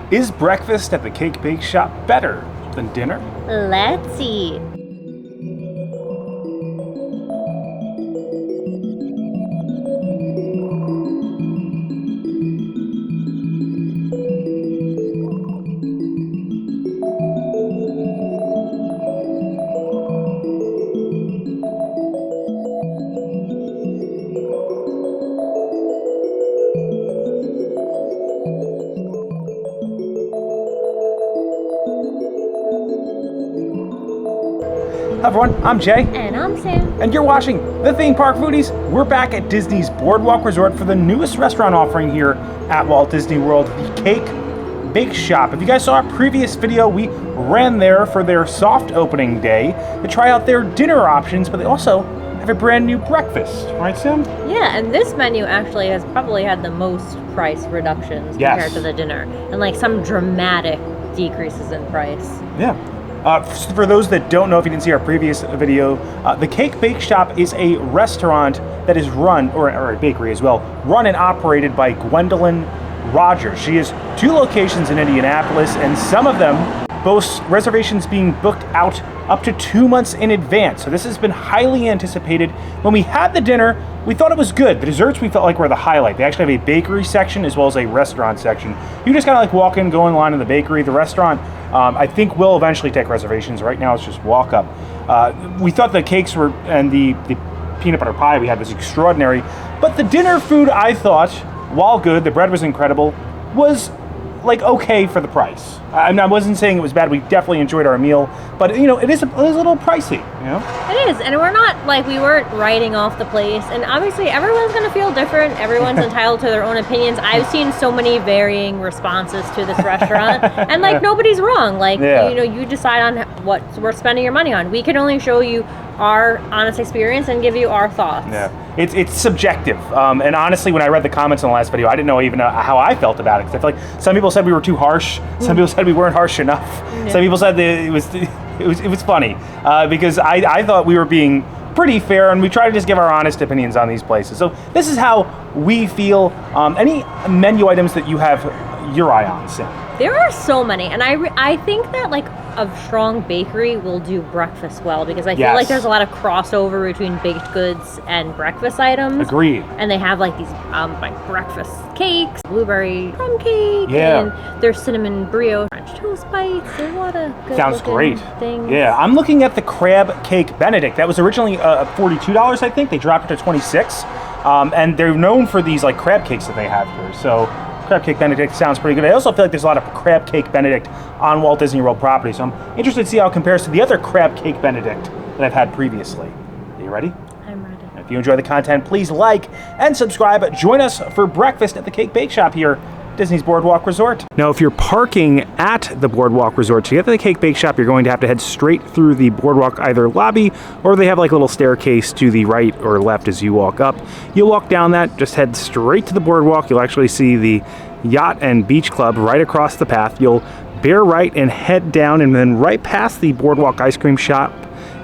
Is breakfast at the Cake Bake Shop better than dinner? Let's see. Hi everyone, I'm Jay. And I'm Sam. And you're watching The Theme Park Foodies. We're back at Disney's Boardwalk Resort for the newest restaurant offering here at Walt Disney World, the Cake Bake Shop. If you guys saw our previous video, we ran there for their soft opening day to try out their dinner options, but they also have a brand new breakfast. Right, Sam? Yeah, and this menu actually has probably had the most price reductions compared to the dinner. And like some dramatic decreases in price. Yeah. For those that don't know, if you didn't see our previous video, the Cake Bake Shop is a restaurant that is run, or a bakery as well, run and operated by Gwendolyn Rogers. She has 2 locations in Indianapolis, and some of them boast reservations being booked out up to 2 months in advance. So this has been highly anticipated. When we had the dinner, we thought it was good. The desserts we felt like were the highlight. They actually have a bakery section as well as a restaurant section. You just kind of like walk in, go in line in the bakery. The restaurant, I think, will eventually take reservations. Right now it's just walk up. We thought the cakes were, and the peanut butter pie we had was extraordinary. But the dinner food, I thought, while good, the bread was incredible, was like okay for the price. I wasn't saying it was bad. We definitely enjoyed our meal, but you know, it is a little pricey. You know, it is, and we're not like, we weren't writing off the place. And obviously, everyone's going to feel different. Everyone's entitled to their own opinions. I've seen so many varying responses to this restaurant, and like nobody's wrong. Like you know, you decide on what we're spending your money on. We can only show you our honest experience and give you our thoughts. Yeah, it's subjective. And honestly, when I read the comments on the last video, I didn't know even how I felt about it. Because I feel like some people said we were too harsh. Some people said we weren't harsh enough. Yeah. Some people said that it was funny because I thought we were being pretty fair, and we try to just give our honest opinions on these places. So this is how we feel. Any menu items that you have your eye on, Sam? There are so many, and I think that like a strong bakery will do breakfast well, because I feel like there's a lot of crossover between baked goods and breakfast items. Agreed. And they have like these like breakfast cakes, blueberry crumb cake, and there's cinnamon Brios, French toast bites. There's a lot of good Sounds great. things. Yeah, I'm looking at the crab cake Benedict. That was originally $42, I think. They dropped it to $26, and they're known for these like crab cakes that they have here. So crab cake Benedict sounds pretty good. I also feel like there's a lot of crab cake Benedict on Walt Disney World property, so I'm interested to see how it compares to the other crab cake Benedict that I've had previously. Are you ready? I'm ready. If you enjoy the content, please like and subscribe. Join us for breakfast at the Cake Bake Shop here at Disney's Boardwalk Resort. Now, if you're parking at the Boardwalk Resort to get to the Cake Bake Shop, you're going to have to head straight through the Boardwalk either lobby, or they have like a little staircase to the right or left as you walk up. You'll walk down that, just head straight to the Boardwalk. You'll actually see the Yacht and Beach Club right across the path. You'll bear right and head down, and then right past the Boardwalk Ice Cream Shop,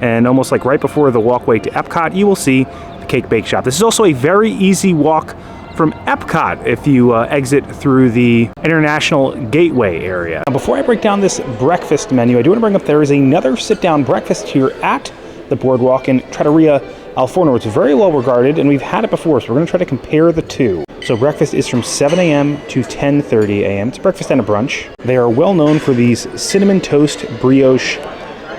and almost like right before the walkway to Epcot, you will see the Cake Bake Shop. This is also a very easy walk from Epcot if you exit through the International Gateway area. Now, before I break down this breakfast menu, I do want to bring up there is another sit-down breakfast here at the Boardwalk in Trattoria Al Forno. It's very well regarded, and we've had it before, so we're going to try to compare the two. So breakfast is from 7 a.m. to 10:30 a.m. It's breakfast and a brunch. They are well known for these cinnamon toast brioche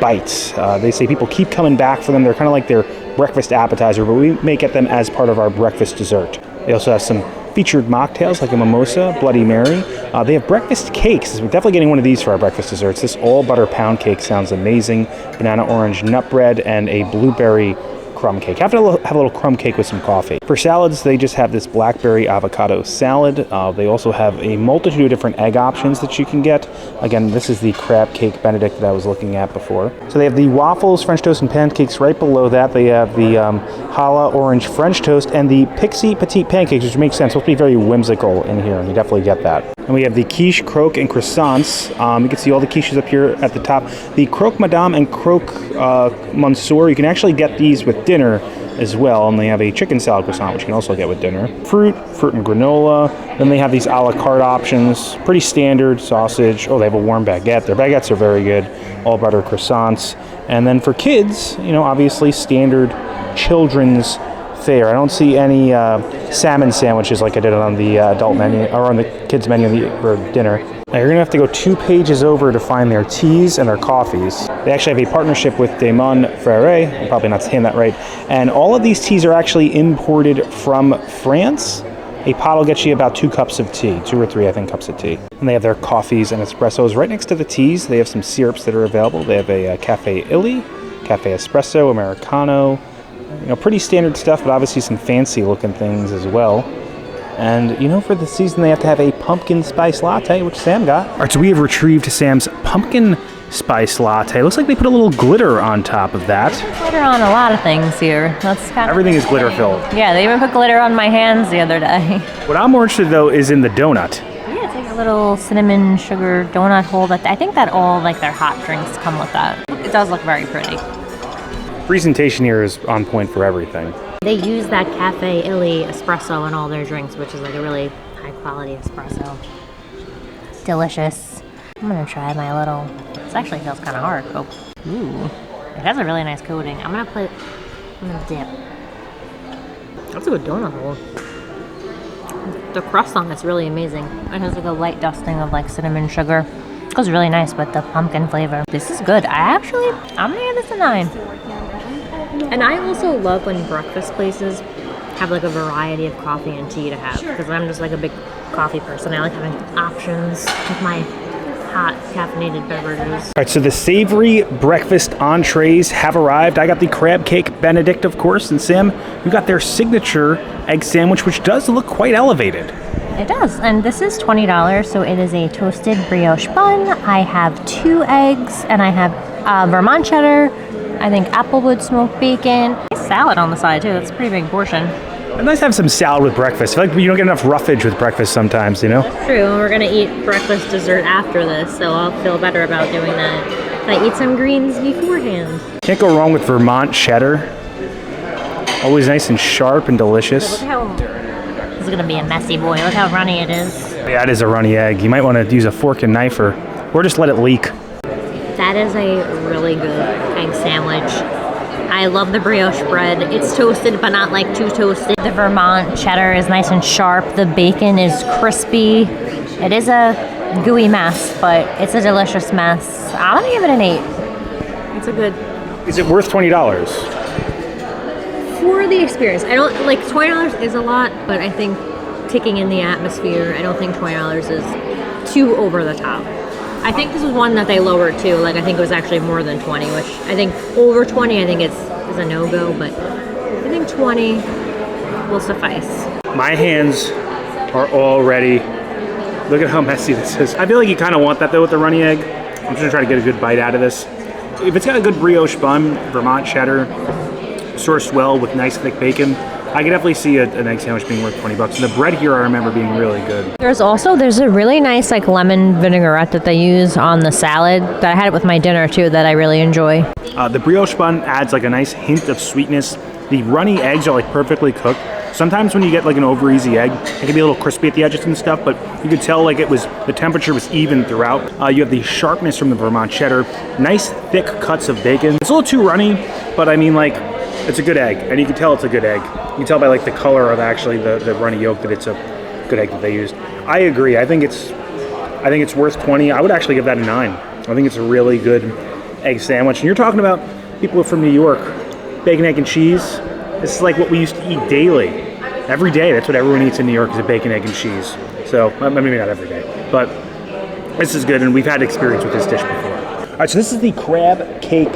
bites. They say people keep coming back for them. They're kind of like their breakfast appetizer, but we may get them as part of our breakfast dessert. They also have some featured mocktails like a mimosa, Bloody Mary. They have breakfast cakes. We're definitely getting one of these for our breakfast desserts. This all butter pound cake sounds amazing. Banana orange nut bread and a blueberry crumb cake. Have a little crumb cake with some coffee. For salads, they just have this blackberry avocado salad. They also have a multitude of different egg options that you can get. Again, this is the crab cake Benedict that I was looking at before. So they have the waffles, French toast, and pancakes right below that. They have the challah orange French toast and the pixie petite pancakes, which makes sense. It's supposed to be very whimsical in here, and you definitely get that. And we have the quiche, croque, and croissants. You can see all the quiches up here at the top. The croque madame and croque monsieur, you can actually get these with dinner as well. And they have a chicken salad croissant, which you can also get with dinner. Fruit and granola. Then they have these a la carte options. Pretty standard sausage. Oh, they have a warm baguette. Their baguettes are very good. All butter croissants. And then for kids, you know, obviously standard children's fare. I don't see any salmon sandwiches like I did on the adult menu or on the kids menu for dinner. Now you're gonna have to go 2 pages over to find their teas and their coffees. They actually have a partnership with Damon Frere. I'm probably not saying that right. And all of these teas are actually imported from France. A pot will get you about 2 cups of tea, 2 or 3, I think, cups of tea. And they have their coffees and espressos right next to the teas. They have some syrups that are available. They have a Cafe Illy, Cafe Espresso, Americano. You know, pretty standard stuff, but obviously some fancy looking things as well. And, you know, for the season, they have to have a pumpkin spice latte, which Sam got. All right, so we have retrieved Sam's pumpkin spice latte. Looks like they put a little glitter on top of that. Glitter on a lot of things here. That's kind of everything is glitter filled. Yeah, they even put glitter on my hands the other day. What I'm more interested though is in the donut. Yeah, it's like a little cinnamon sugar donut hole. I think that all like their hot drinks come with that. It does look very pretty. Presentation here is on point for everything. They use that Cafe Illy espresso in all their drinks, which is like a really high quality espresso. It's delicious. I'm gonna try my little. This actually feels kind of hard. Oh, ooh, it has a really nice coating. I'm gonna dip. That's a good donut hole. The crust on it's really amazing. It has like a light dusting of like cinnamon sugar. It goes really nice with the pumpkin flavor. This is good. I'm gonna give this a 9. And I also love when breakfast places have like a variety of coffee and tea to have, because I'm just like a big coffee person. I like having options with my hot caffeinated beverages. All right, so the savory breakfast entrees have arrived. I got the crab cake Benedict, of course, and Sam, you got their signature egg sandwich, which does look quite elevated. It does, and this is $20, so it is a toasted brioche bun. I have 2 eggs, and I have Vermont cheddar, I think applewood smoked bacon. Nice salad on the side too. That's a pretty big portion. It's nice to have some salad with breakfast. I feel like you don't get enough roughage with breakfast sometimes, you know? That's true. We're gonna eat breakfast dessert after this, so I'll feel better about doing that. If I eat some greens beforehand. Can't go wrong with Vermont cheddar. Always nice and sharp and delicious. Look how this is gonna be a messy boy. Look how runny it is. Yeah, it is a runny egg. You might want to use a fork and knife or just let it leak. That is a really good egg sandwich. I love the brioche bread. It's toasted, but not like too toasted. The Vermont cheddar is nice and sharp. The bacon is crispy. It is a gooey mess, but it's a delicious mess. I'm gonna give it an 8. It's a good. Is it worth $20? For the experience. I don't like $20 is a lot, but I think taking in the atmosphere, I don't think $20 is too over the top. I think this was one that they lowered too. Like I think it was actually more than 20, which I think over 20 I think is a no-go, but I think 20 will suffice. My hands are all ready. Look at how messy this is. I feel like you kind of want that though with the runny egg. I'm just gonna try to get a good bite out of this. If it's got a good brioche bun, Vermont cheddar, sourced well with nice thick bacon, I could definitely see an egg sandwich being worth $20. And the bread here I remember being really good. There's a really nice like lemon vinaigrette that they use on the salad that I had it with my dinner too that I really enjoy. The brioche bun adds like a nice hint of sweetness. The runny eggs are like perfectly cooked. Sometimes when you get like an over easy egg, it can be a little crispy at the edges and stuff, but you could tell like the temperature was even throughout. You have the sharpness from the Vermont cheddar, nice thick cuts of bacon. It's a little too runny, but I mean like, it's a good egg, and you can tell it's a good egg. You can tell by like the color of actually the runny yolk that it's a good egg that they used. I agree. I think it's worth 20. I would actually give that a 9. I think it's a really good egg sandwich. And you're talking about people from New York, bacon, egg, and cheese. This is like what we used to eat daily. Every day, that's what everyone eats in New York is a bacon, egg, and cheese. So, maybe not every day, but this is good, and we've had experience with this dish before. All right, so this is the crab cake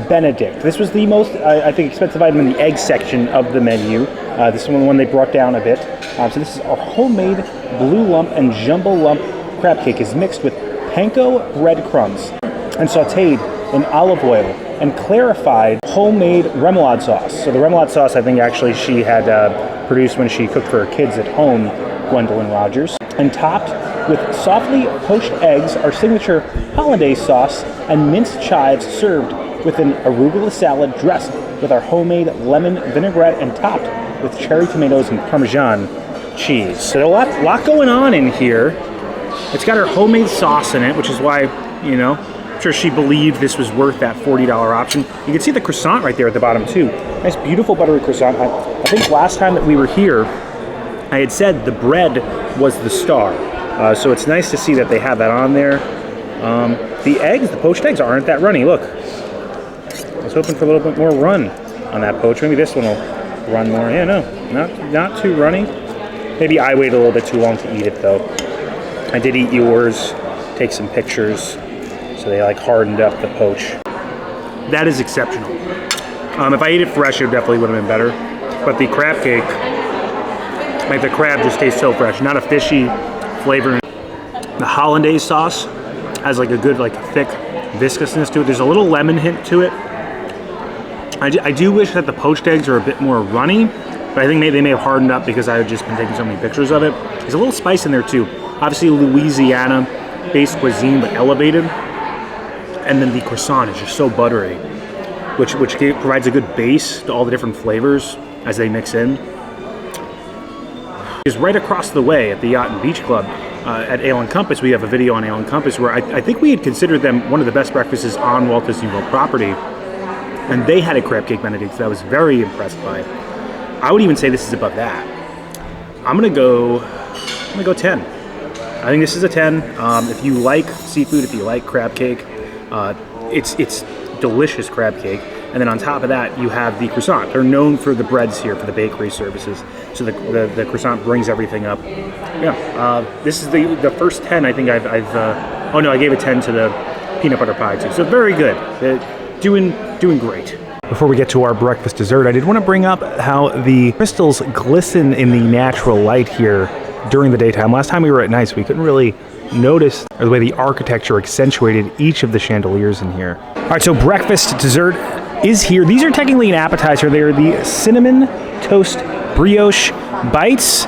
Benedict. This was the most, I think, expensive item in the egg section of the menu. This is one they brought down a bit. So this is our homemade blue lump and jumbo lump crab cake is mixed with panko breadcrumbs and sautéed in olive oil and clarified homemade remoulade sauce. So the remoulade sauce, I think, actually she had produced when she cooked for her kids at home, Gwendolyn Rogers, and topped with softly poached eggs, our signature hollandaise sauce, and minced chives served with an arugula salad dressed with our homemade lemon vinaigrette and topped with cherry tomatoes and Parmesan cheese. So a lot going on in here. It's got her homemade sauce in it, which is why, you know, I'm sure she believed this was worth that $40 option. You can see the croissant right there at the bottom too. Nice, beautiful buttery croissant. I think last time that we were here, I had said the bread was the star. So it's nice to see that they have that on there. The eggs, the poached eggs aren't that runny. Look, I was hoping for a little bit more run on that poach. Maybe this one will run more. Yeah, no, not too runny. Maybe I waited a little bit too long to eat it though. I did eat yours, take some pictures. So they like hardened up the poach. That is exceptional. If I ate it fresh, it definitely would have been better. But the crab cake, like the crab just tastes so fresh. Not a fishy flavor. The hollandaise sauce has like a good like thick viscousness to it. There's a little lemon hint to it. I do wish that the poached eggs are a bit more runny, but I think maybe they may have hardened up because I had just been taking so many pictures of it. There's a little spice in there too. Obviously Louisiana-based cuisine, but elevated. And then the croissant is just so buttery, which provides a good base to all the different flavors as they mix in. Is right across the way at the Yacht and Beach Club at Ale and Compass. We have a video on Ale and Compass where I think we had considered them one of the best breakfasts on Walt Disney World property, and they had a crab cake Benedict that I was very impressed by. I would even say this is above that. I'm gonna go 10. I think this is a 10. If you like seafood, if you like crab cake, it's delicious crab cake. And then on top of that, you have the croissant. They're known for the breads here, for the bakery services. So the croissant brings everything up. Yeah, this is the first 10 I think I've oh no, I gave a 10 to the peanut butter pie too. So very good. Doing great. Before we get to our breakfast dessert, I did want to bring up how the crystals glisten in the natural light here during the daytime. Last time we were at night, so we couldn't really notice the way the architecture accentuated each of the chandeliers in here. All right, so breakfast dessert is here. These are technically an appetizer. They are the cinnamon toast brioche bites.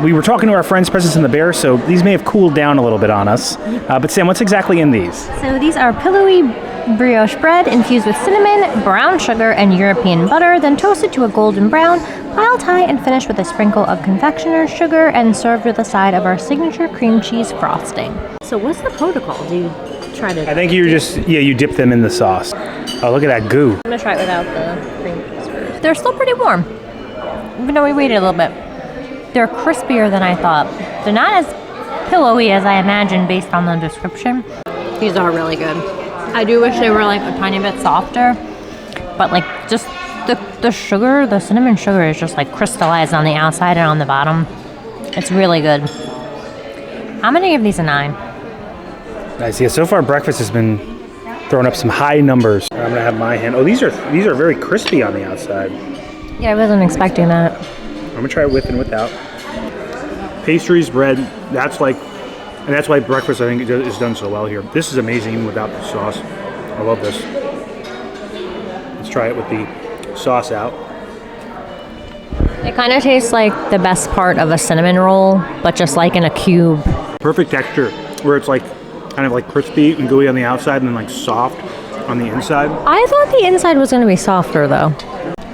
We were talking to our friends Presence in the Bear, so these may have cooled down a little bit on us. But Sam, what's exactly in these? So these are pillowy brioche bread infused with cinnamon, brown sugar, and European butter, then toasted to a golden brown, piled high and finished with a sprinkle of confectioner's sugar and served with a side of our signature cream cheese frosting. So what's the protocol? Do you try to... I think you just, you dip them in the sauce. Oh, look at that goo. I'm gonna try it without the cream cheese first. They're still pretty warm, even though we waited a little bit. They're crispier than I thought. They're not as pillowy as I imagined based on the description. These are really good. I do wish they were like a tiny bit softer, but like just the sugar, the cinnamon sugar is just like crystallized on the outside and on the bottom. It's really good. How many of these are 9? Nice. Yeah, so far breakfast has been throwing up some high numbers. I'm gonna have my hand. Oh, these are very crispy on the outside. Yeah, I wasn't expecting that. I'm gonna try it with and without. Pastries, bread, that's like, and that's why breakfast I think is done so well here. This is amazing even without the sauce. I love this. Let's try it with the sauce out. It kind of tastes like the best part of a cinnamon roll, but just like in a cube. Perfect texture, where it's like kind of like crispy and gooey on the outside and then like soft on the inside. I thought the inside was gonna be softer though.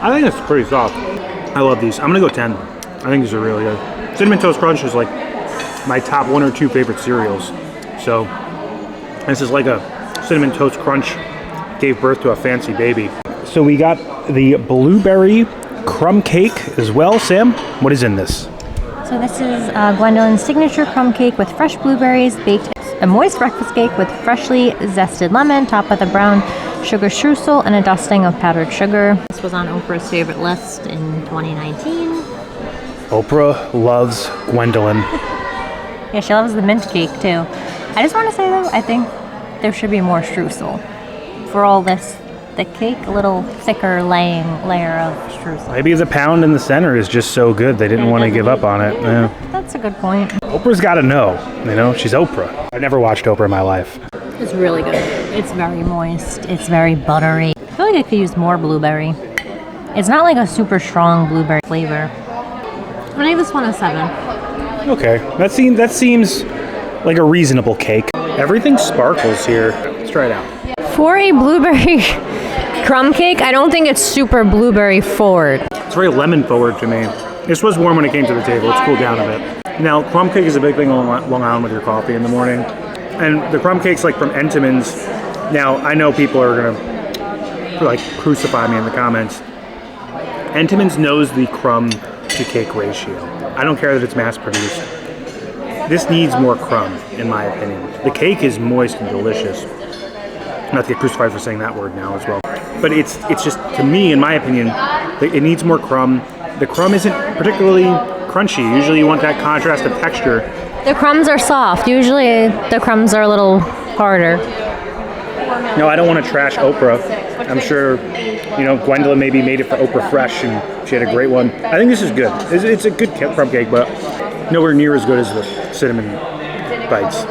I think it's pretty soft. I love these. I'm gonna go 10. I think these are really good. Cinnamon Toast Crunch is like my top 1 or 2 favorite cereals. So this is like a Cinnamon Toast Crunch gave birth to a fancy baby. So we got the blueberry crumb cake as well. Sam, what is in this? So this is Gwendolyn's signature crumb cake with fresh blueberries, baked a moist breakfast cake with freshly zested lemon, topped with a brown sugar streusel and a dusting of powdered sugar. This was on Oprah's favorite list in 2019. Oprah loves Gwendolyn. Yeah, she loves the mint cake too. I just want to say though, I think there should be more streusel. For all this thick cake, a little thicker layer of streusel. Maybe the pound in the center is just so good they didn't want to give up on it. Yeah. That's a good point. Oprah's got to know, she's Oprah. I've never watched Oprah in my life. It's really good. It's very moist. It's very buttery. I feel like I could use more blueberry. It's not like a super strong blueberry flavor. I'm gonna give this one a 7. Okay, that seems like a reasonable cake. Everything sparkles here. Let's try it out. For a blueberry crumb cake, I don't think it's super blueberry forward. It's very lemon forward to me. This was warm when it came to the table. It's cooled down a bit. Now, crumb cake is a big thing on Long Island with your coffee in the morning. And the crumb cake's like from Entenmann's. Now, I know people are gonna like crucify me in the comments. Entenmann's knows the crumb to cake ratio. I don't care that it's mass produced. This needs more crumb, in my opinion. The cake is moist and delicious. Not to get crucified for saying that word now as well. But it's just, to me, in my opinion, it needs more crumb. The crumb isn't particularly crunchy. Usually you want that contrast of texture. The crumbs are soft. Usually the crumbs are a little harder. No, I don't want to trash Oprah. I'm sure, Gwendolyn maybe made it for Oprah Fresh and she had a great one. I think this is good. It's a good crumb cake, but nowhere near as good as the cinnamon bites.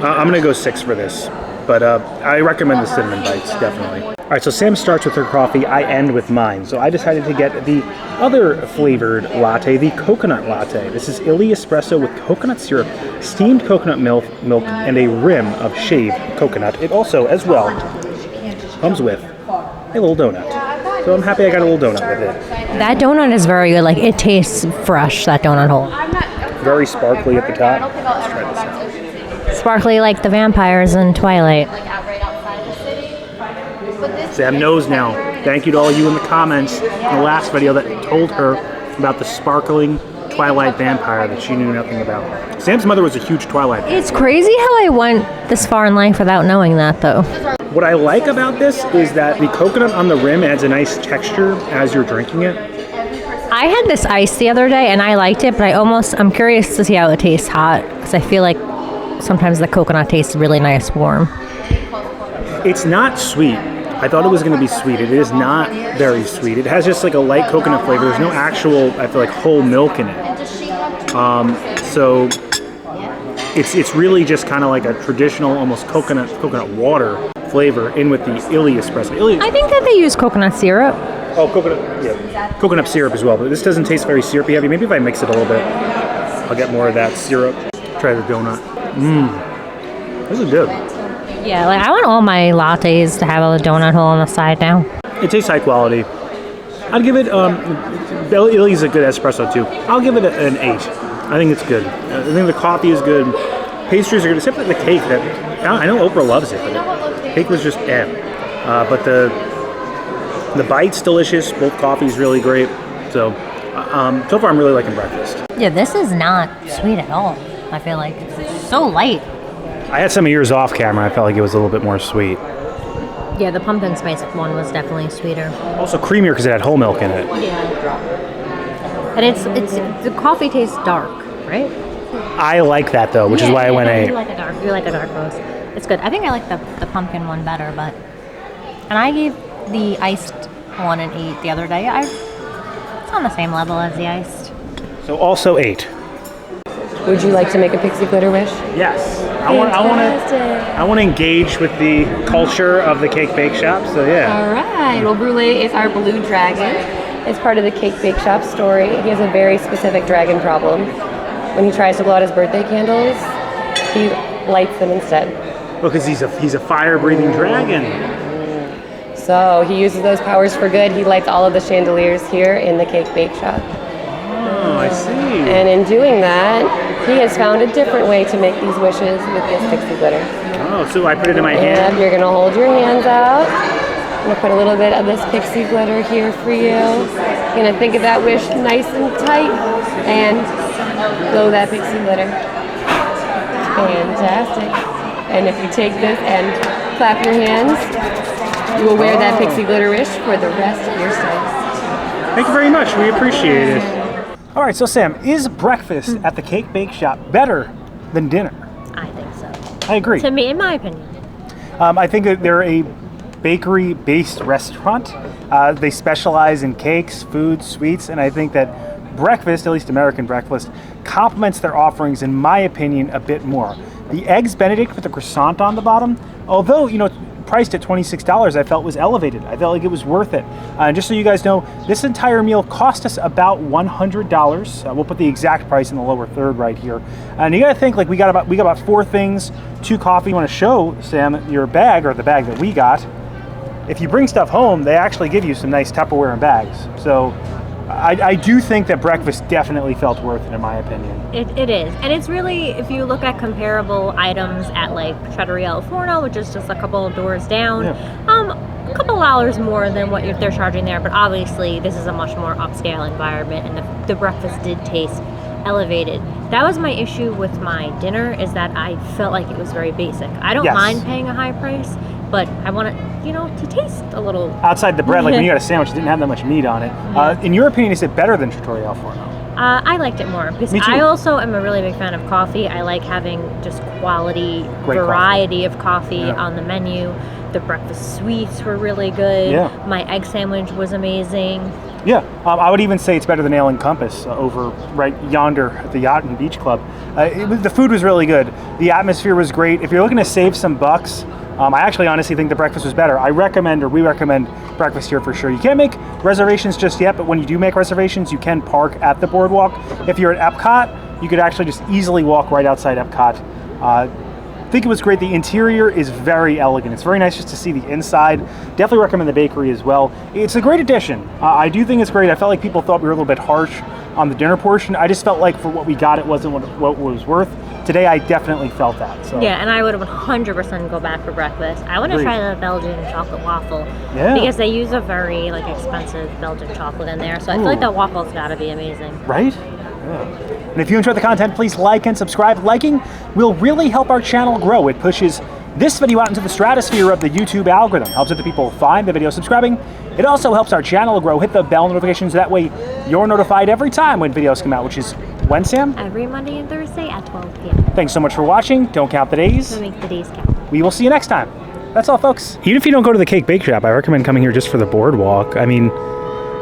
I'm going to go 6 for this, but I recommend the cinnamon bites, definitely. All right, so Sam starts with her coffee. I end with mine. So I decided to get the other flavored latte, the coconut latte. This is Illy espresso with coconut syrup, steamed coconut milk, and a rim of shaved coconut. It also, as well, comes with a little donut. So I'm happy I got a little donut with it. That donut is very good. Like, it tastes fresh, that donut hole. Very sparkly at the top. Let's try this out. Sparkly like the vampires in Twilight. Sam knows now. Thank you to all you in the comments in the last video that told her about the sparkling Twilight vampire that she knew nothing about. Sam's mother was a huge Twilight fan. It's crazy how I went this far in life without knowing that, though. What I like about this is that the coconut on the rim adds a nice texture as you're drinking it. I had this ice the other day and I liked it, but I'm curious to see how it tastes hot, because I feel like sometimes the coconut tastes really nice warm. It's not sweet. I thought it was going to be sweet. It is not very sweet. It has just like a light coconut flavor. There's no actual, I feel like, whole milk in it. So it's really just kind of like a traditional, almost coconut water flavor in with the Illy espresso. I think that they use coconut syrup. Oh, coconut syrup as well. But this doesn't taste very syrupy heavy. Maybe if I mix it a little bit, I'll get more of that syrup. Try the donut. This is good. Yeah, like I want all my lattes to have a donut hole on the side now. It tastes high quality. I'd give it, Illy's a good espresso too. I'll give it an 8. I think it's good. I think the coffee is good. Pastries are good, except for the cake. I know Oprah loves it, but the cake was just but the bite's delicious. Both coffee's really great. So, so far I'm really liking breakfast. Yeah, this is not sweet at all. I feel like it's so light. I had some of yours off camera. I felt like it was a little bit more sweet. Yeah, the pumpkin spice one was definitely sweeter. Also creamier because it had whole milk in it. Yeah. And it's the coffee tastes dark, right? I like that though, which is why I went 8. You like a dark roast. It's good. I think I like the pumpkin one better, but and I gave the iced one an 8 the other day. It's on the same level as the iced. So also 8. Would you like to make a pixie glitter wish? Yes. I want to engage with the culture of the cake bake shop. So yeah. All right. Well, Brûlé is our blue dragon. It's part of the cake bake shop story. He has a very specific dragon problem. When he tries to blow out his birthday candles, he lights them instead. Because he's a fire-breathing dragon. So he uses those powers for good. He lights all of the chandeliers here in the cake bake shop. Oh, I see. And in doing that, he has found a different way to make these wishes with this pixie glitter. Oh, so I put it in my hand? And you're going to hold your hands out. I'm going to put a little bit of this pixie glitter here for you. You're going to think of that wish nice and tight and blow that pixie glitter. Fantastic. And if you take this and clap your hands, you will wear that pixie glitter wish for the rest of your stay. Thank you very much. We appreciate it. All right, so Sam, is breakfast at the Cake Bake Shop better than dinner? I think so. I agree. To me, in my opinion. I think that they're a bakery-based restaurant. They specialize in cakes, foods, sweets, and I think that breakfast, at least American breakfast, complements their offerings, in my opinion, a bit more. The eggs Benedict with the croissant on the bottom, although, priced at $26, I felt was elevated. I felt like it was worth it. And just so you guys know, this entire meal cost us about $100. We'll put the exact price in the lower third right here. And you got to think, like, we got about 4 things, 2 coffee. You want to show Sam your bag, or the bag that we got. If you bring stuff home, they actually give you some nice Tupperware and bags. So I do think that breakfast definitely felt worth it, in my opinion. It is. And it's really, if you look at comparable items at like Trattoria El Forno, which is just a couple of doors down, a couple dollars more than what they're charging there. But obviously, this is a much more upscale environment, and the breakfast did taste elevated. That was my issue with my dinner, is that I felt like it was very basic. I don't mind paying a high price, but I want it, to taste a little... Outside the bread, like when you got a sandwich, it didn't have that much meat on it. In your opinion, is it better than Trattoria El Forno? I liked it more, because I also am a really big fan of coffee. I like having just quality, variety of coffee on the menu. The breakfast sweets were really good. My egg sandwich was amazing. I would even say it's better than Ale and Compass over right yonder at the Yacht and Beach Club. The food was really good. The atmosphere was great. If you're looking to save some bucks, I actually honestly think the breakfast was better. We recommend breakfast here for sure. You can't make reservations just yet, but when you do make reservations, you can park at the Boardwalk. If you're at Epcot, you could actually just easily walk right outside Epcot. I think it was great. The interior is very elegant. It's very nice just to see the inside. Definitely recommend the bakery as well. It's a great addition. I do think it's great. I felt like people thought we were a little bit harsh on the dinner portion. I just felt like for what we got, it wasn't what it was worth. Today, I definitely felt that. So. Yeah, and I would 100% go back for breakfast. I want to try the Belgian chocolate waffle. Because they use a very expensive Belgian chocolate in there. So I feel like that waffle's got to be amazing. Right? And if you enjoyed the content, please like and subscribe. Liking will really help our channel grow. It pushes this video out into the stratosphere of the YouTube algorithm, helps other people find the video. Subscribing, it also helps our channel grow. Hit the bell notifications, that way you're notified every time when videos come out, which is when, Sam? Every Monday and Thursday at 12 p.m. Thanks so much for watching. Don't count the days. So make the days count. We will see you next time. That's all, folks. Even if you don't go to the Cake Bake Shop, I recommend coming here just for the Boardwalk. I mean,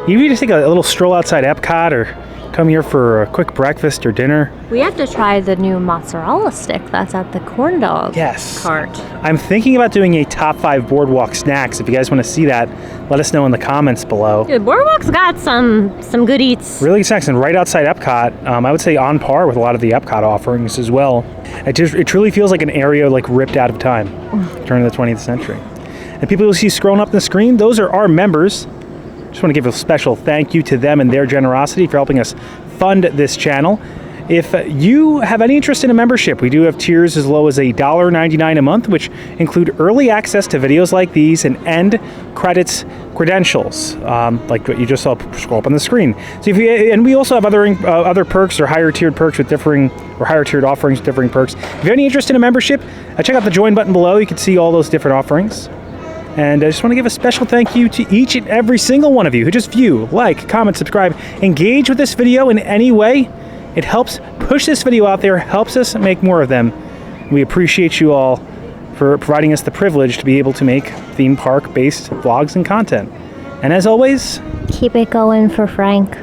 even if you just take a little stroll outside Epcot, or come here for a quick breakfast or dinner. We have to try the new mozzarella stick that's at the corn dog cart. I'm thinking about doing a top 5 Boardwalk snacks. If you guys want to see that, let us know in the comments below. Dude, Boardwalk's got some good eats. Really good snacks, and right outside Epcot, I would say on par with a lot of the Epcot offerings as well. It truly feels like an area ripped out of time, turn of the 20th century. And people you'll see scrolling up the screen, those are our members. Just want to give a special thank you to them and their generosity for helping us fund this channel. If you have any interest in a membership, we do have tiers as low as $1.99 a month, which include early access to videos like these and end credits credentials, like what you just saw scroll up on the screen. So and we also have other perks or higher tiered perks with higher tiered offerings with differing perks. If you have any interest in a membership, check out the join button below. You can see all those different offerings. And I just want to give a special thank you to each and every single one of you who just view, like, comment, subscribe, engage with this video in any way. It helps push this video out there, helps us make more of them. We appreciate you all for providing us the privilege to be able to make theme park-based vlogs and content. And as always, keep it going for Frank.